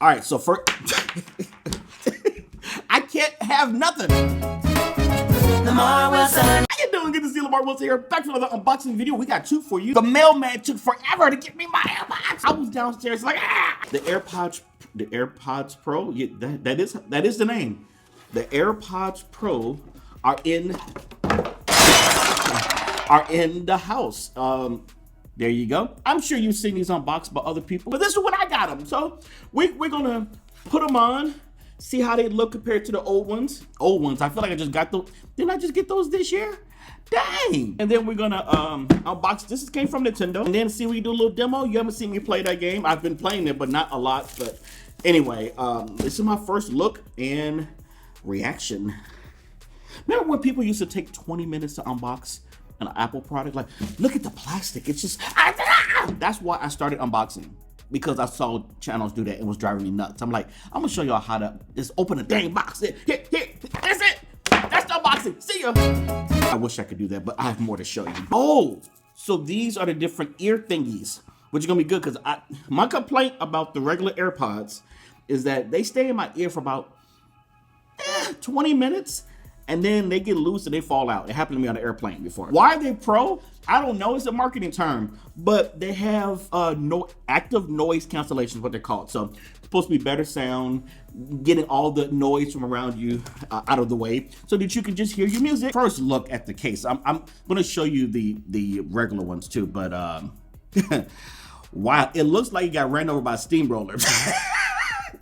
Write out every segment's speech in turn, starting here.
All right, so for I can't have nothing. Lamarr Wilson. How you doing? Good to see Lamarr Wilson here. Back for another unboxing video. We got two for you. The mailman took forever to get me my AirPods. I was downstairs like, The AirPods Pro. Yeah, that is the name. The AirPods Pro are in the house. There you go. I'm sure you've seen these unboxed by other people, but this is when I got them. So we're gonna put them on, see how they look compared to the old ones. I feel like I just got those. Didn't I just get those this year? Dang. And then we're gonna unbox. This came from Nintendo. And then see we do a little demo. You haven't seen me play that game. I've been playing it, but not a lot. But anyway, this is my first look and reaction. Remember when people used to take 20 minutes to unbox an Apple product? Like, look at the plastic. It's just, that's why I started unboxing, because I saw channels do that. It was driving me nuts. I'm like, I'm gonna show y'all how to just open a dang box. Here, that's it. That's the unboxing. See ya. I wish I could do that, but I have more to show you. Oh, so these are the different ear thingies, which is gonna be good, because my complaint about the regular AirPods is that they stay in my ear for about 20 minutes. And then they get loose and they fall out. It happened to me on an airplane before. Why are they pro? I don't know. It's a marketing term, but they have active noise cancellation is what they're called. So it's supposed to be better sound, getting all the noise from around you out of the way so that you can just hear your music. First look at the case. I'm going to show you the regular ones too, but wow, it looks like you got ran over by a steamroller.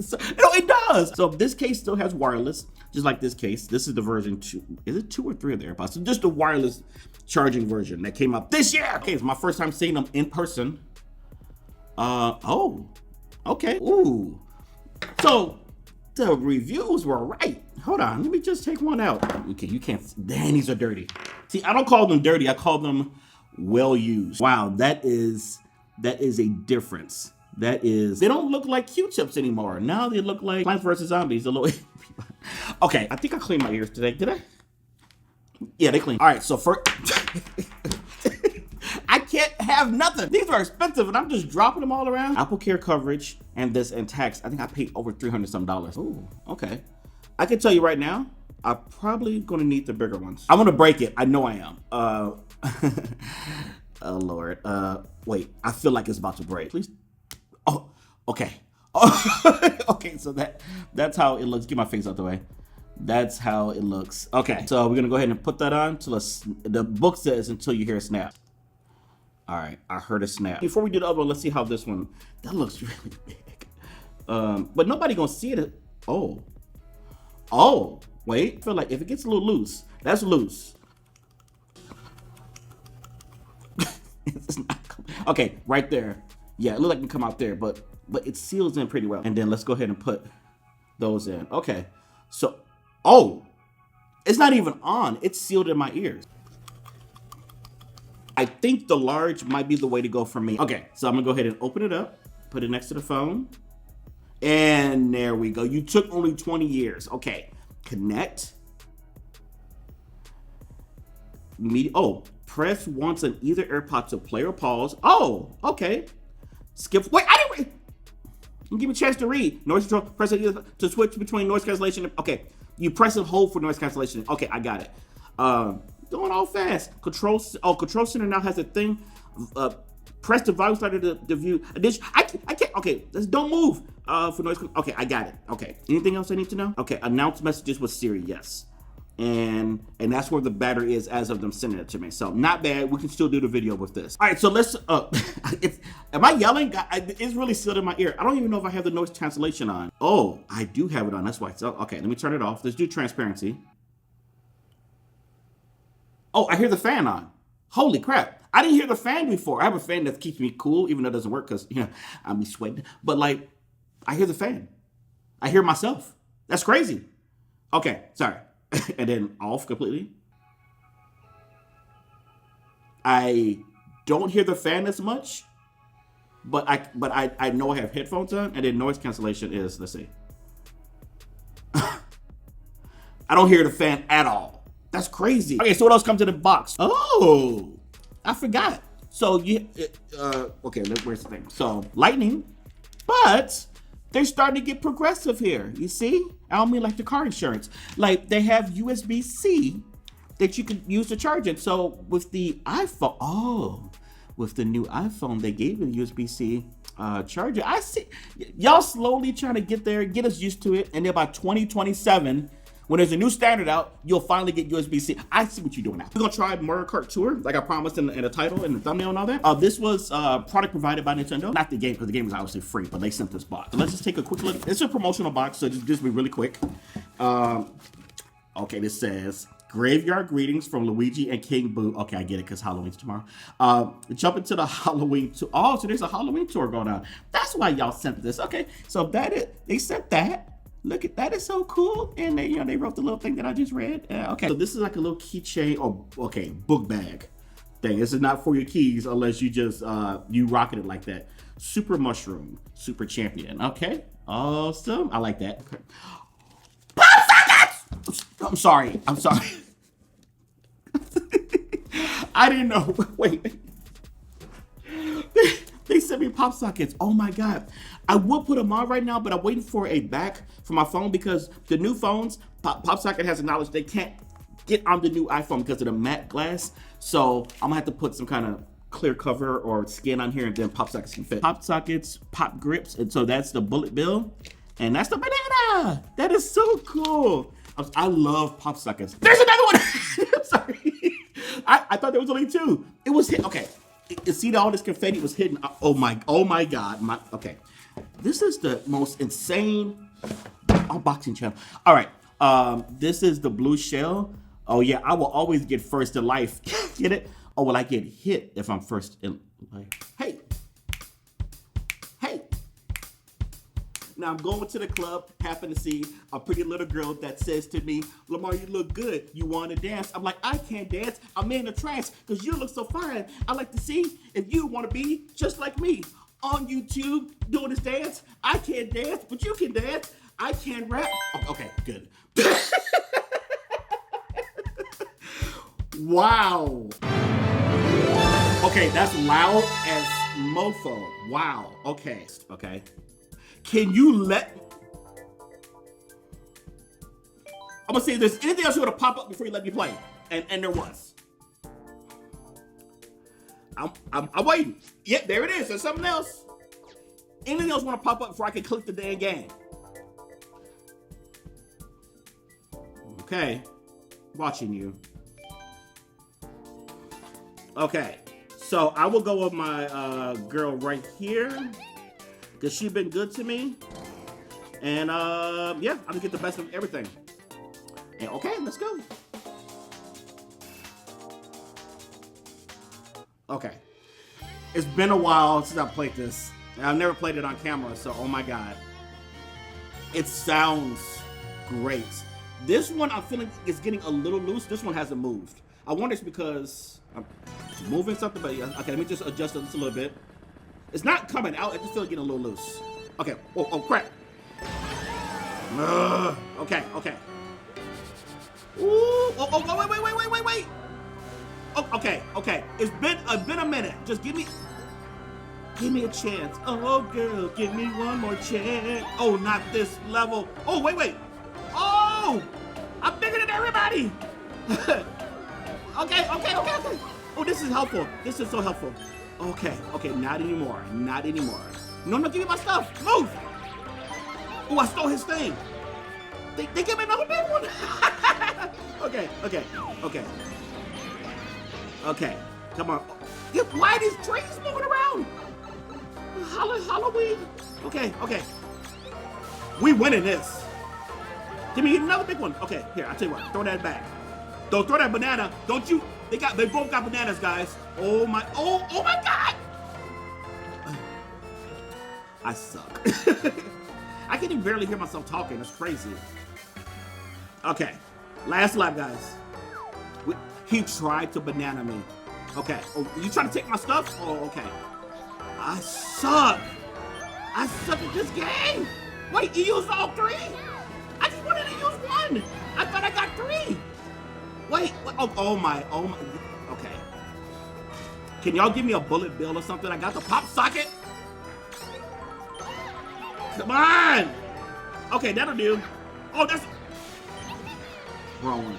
So, it does. So this case still has wireless, just like this case. This is the version 2. Is it 2 or 3 of the AirPods? So just the wireless charging version that came out this year. Okay, it's my first time seeing them in person. Oh, okay. Ooh. So the reviews were right. Hold on, let me just take one out. Okay, you can't. Dang, these are dirty. See, I don't call them dirty. I call them well used. Wow, that is a difference. That is, they don't look like Q-tips anymore. Now they look like Plants vs. Zombies. A little. Okay, I think I cleaned my ears today. Did I? Yeah, they cleaned. All right, so for I can't have nothing. These are expensive, and I'm just dropping them all around. Apple Care coverage and this and tax. I think I paid over $300 some. Ooh, okay. I can tell you right now, I'm probably gonna need the bigger ones. I'm gonna break it. I know I am. Oh Lord. Wait. I feel like it's about to break. Please. Oh, okay. Oh, okay, so that's how it looks. Get my face out the way. That's how it looks. Okay, so we're gonna go ahead and put that on till the book says until you hear a snap. All right, I heard a snap. Before we do the other one, let's see how this one, that looks really big. But nobody gonna see it. Oh, wait, I feel like if it gets a little loose, that's loose. It's not, okay, right there. Yeah, it looks like it can come out there, but it seals in pretty well. And then let's go ahead and put those in. Okay, so, it's not even on. It's sealed in my ears. I think the large might be the way to go for me. Okay, so I'm gonna go ahead and open it up, put it next to the phone, and there we go. You took only 20 years. Okay, connect. Press once on either AirPod to play or pause. Oh, okay. Skip. Wait, I didn't wait. Give me a chance to read. Noise control. Press it to switch between noise cancellation. Okay, you press and hold for noise cancellation. Okay, I got it. Going all fast. Control center now has a thing. Press the volume slider to view. I can't. Okay, don't move. For noise. Okay, I got it. Okay. Anything else I need to know? Okay, announce messages with Siri. Yes. And that's where the battery is as of them sending it to me. So not bad. We can still do the video with this. All right, so let's. Am I yelling? It's really sealed in my ear. I don't even know if I have the noise cancellation on. Oh, I do have it on. That's why. So okay, let me turn it off. Let's do transparency. Oh, I hear the fan on. Holy crap! I didn't hear the fan before. I have a fan that keeps me cool, even though it doesn't work because I'll be sweating. But like, I hear the fan. I hear myself. That's crazy. Okay, sorry. And then off completely. I don't hear the fan as much, but I know I have headphones on, and then noise cancellation is, let's see. I don't hear the fan at all. That's crazy. Okay, so what else comes in the box? Oh, I forgot. So okay, where's the thing? So lightning, but they're starting to get progressive here. You see? I don't mean like the car insurance. Like they have USB-C that you can use to charge it. So with the iPhone, with the new iPhone, they gave it a USB-C charger. I see y'all slowly trying to get there, get us used to it, and then by 2027, when there's a new standard out, you'll finally get USB-C. I see what you're doing now. We're gonna try Mario Kart Tour, like I promised in the title and the thumbnail and all that. This was product provided by Nintendo. Not the game, because the game is obviously free, but they sent this box. So let's just take a quick look. It's a promotional box, so just be really quick. Okay, this says, Graveyard Greetings from Luigi and King Boo. Okay, I get it, because Halloween's tomorrow. Jump into the Halloween tour. Oh, so there's a Halloween tour going on. That's why y'all sent this. Okay, so they sent that. Look at that, is so cool. And they, they wrote the little thing that I just read. Okay, so this is like a little keychain or book bag thing. This is not for your keys unless you just you rocket it like that. Super Mushroom, Super Champion. Okay, awesome. I like that. Okay. Pop sockets! I'm sorry. I didn't know. Wait. They sent me pop sockets. Oh my God. I will put them on right now, but I'm waiting for a back for my phone because the new phones, pop socket has acknowledged they can't get on the new iPhone because of the matte glass. So I'm gonna have to put some kind of clear cover or skin on here and then pop sockets can fit. Pop sockets, pop grips. And so that's the bullet bill and that's the banana. That is so cool. I love pop sockets. There's another one. I'm sorry. I thought there was only two. It was hit. Okay. You see all this confetti was hidden. Oh my God. Okay. This is the most insane unboxing channel. All right. This is the blue shell. Oh yeah, I will always get first in life. Get it? Oh, well, I get hit if I'm first in life. Hey. Now I'm going to the club, happen to see a pretty little girl that says to me, Lamar, you look good. You want to dance? I'm like, I can't dance. I'm in a trance because you look so fine. I like to see if you want to be just like me on YouTube doing this dance. I can't dance, but you can dance. I can rap. Okay, good. Wow. Okay, that's loud as mofo. Wow. Okay. Can you let... I'm gonna see if there's anything else you want to pop up before you let me play. And there was. I'm waiting. Yep, there it is. There's something else. Anything else want to pop up before I can click the damn game? Okay. Watching you. Okay. So I will go with my girl right here. Because she's been good to me. And yeah, I'm gonna get the best of everything. And okay, let's go. Okay. It's been a while since I played this. And I've never played it on camera, so oh my God. It sounds great. This one I'm feeling is getting a little loose. This one hasn't moved. I wonder if it's because I'm moving something, but yeah, okay, let me just adjust this a little bit. It's not coming out, I just feel like getting a little loose. Okay, oh crap. Okay. Ooh, wait. Oh, okay. It's been a minute. Just give me a chance. Oh girl, give me one more chance. Oh, not this level. Oh, wait. Oh, I'm bigger than everybody. Okay. Oh, this is helpful. This is so helpful. Okay, not anymore. No, give me my stuff. Move. Oh, I stole his thing. They gave me another big one. Okay. Come on. Why are these trees moving around? Halloween. Okay. We winning this. Give me another big one. Okay, here, I'll tell you what. Throw that back. Don't throw that banana. Don't you? They both got bananas, guys. Oh my God. I suck. I can even barely hear myself talking. That's crazy. Okay, last lap, guys. He tried to banana me. Okay, oh, you trying to take my stuff? Oh, okay. I suck at this game. Wait, you used all three? I just wanted to use one. I thought I got three. Wait, oh my. Okay. Can y'all give me a bullet bill or something? I got the pop socket. Come on. Okay, that'll do. Oh, that's wrong one.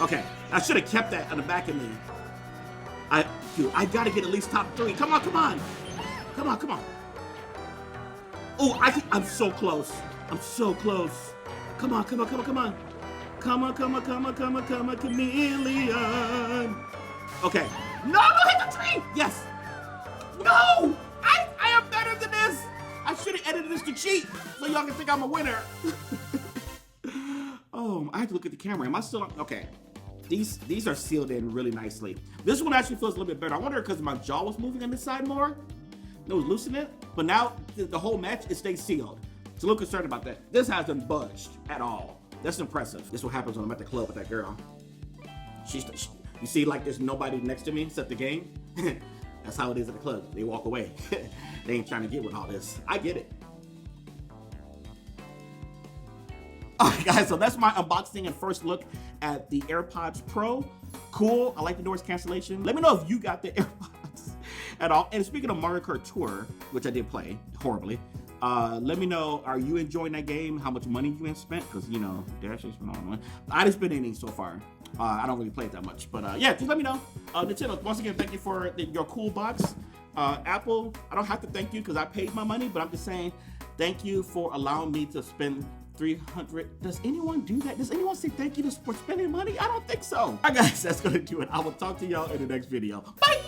Okay, I should have kept that on the back of me. Dude, I gotta get at least top 3. Come on, come on. Come on, come on. Oh, I'm so close. I'm so close. Come on, come on, come on, come on. Come on, come on, come on, come on, come on, chameleon. Okay. No, hit the tree. Yes. No, I am better than this. I should have edited this to cheat so y'all can think I'm a winner. Oh, I have to look at the camera. Am I still on? Okay. These are sealed in really nicely. This one actually feels a little bit better. I wonder because my jaw was moving on this side more. It was loosening it. But now the whole match, it stays sealed. So a little concerned about that. This hasn't budged at all. That's impressive. This is what happens when I'm at the club with that girl. You see, like there's nobody next to me except the game. That's how it is at the club. They walk away. They ain't trying to get with all this. I get it. Alright guys, so that's my unboxing and first look at the AirPods Pro. Cool, I like the noise cancellation. Let me know if you got the AirPods at all. And speaking of Mario Kart Tour, which I did play horribly, let me know, are you enjoying that game? How much money you have spent? Because, you know, Dash has spent all the money. I didn't spend any so far. I don't really play it that much. But yeah, just let me know. Nintendo, once again, thank you for your cool box. Apple, I don't have to thank you because I paid my money, but I'm just saying thank you for allowing me to spend $300. Does anyone do that? Does anyone say thank you for spending money? I don't think so. All right, guys, that's going to do it. I will talk to y'all in the next video. Bye!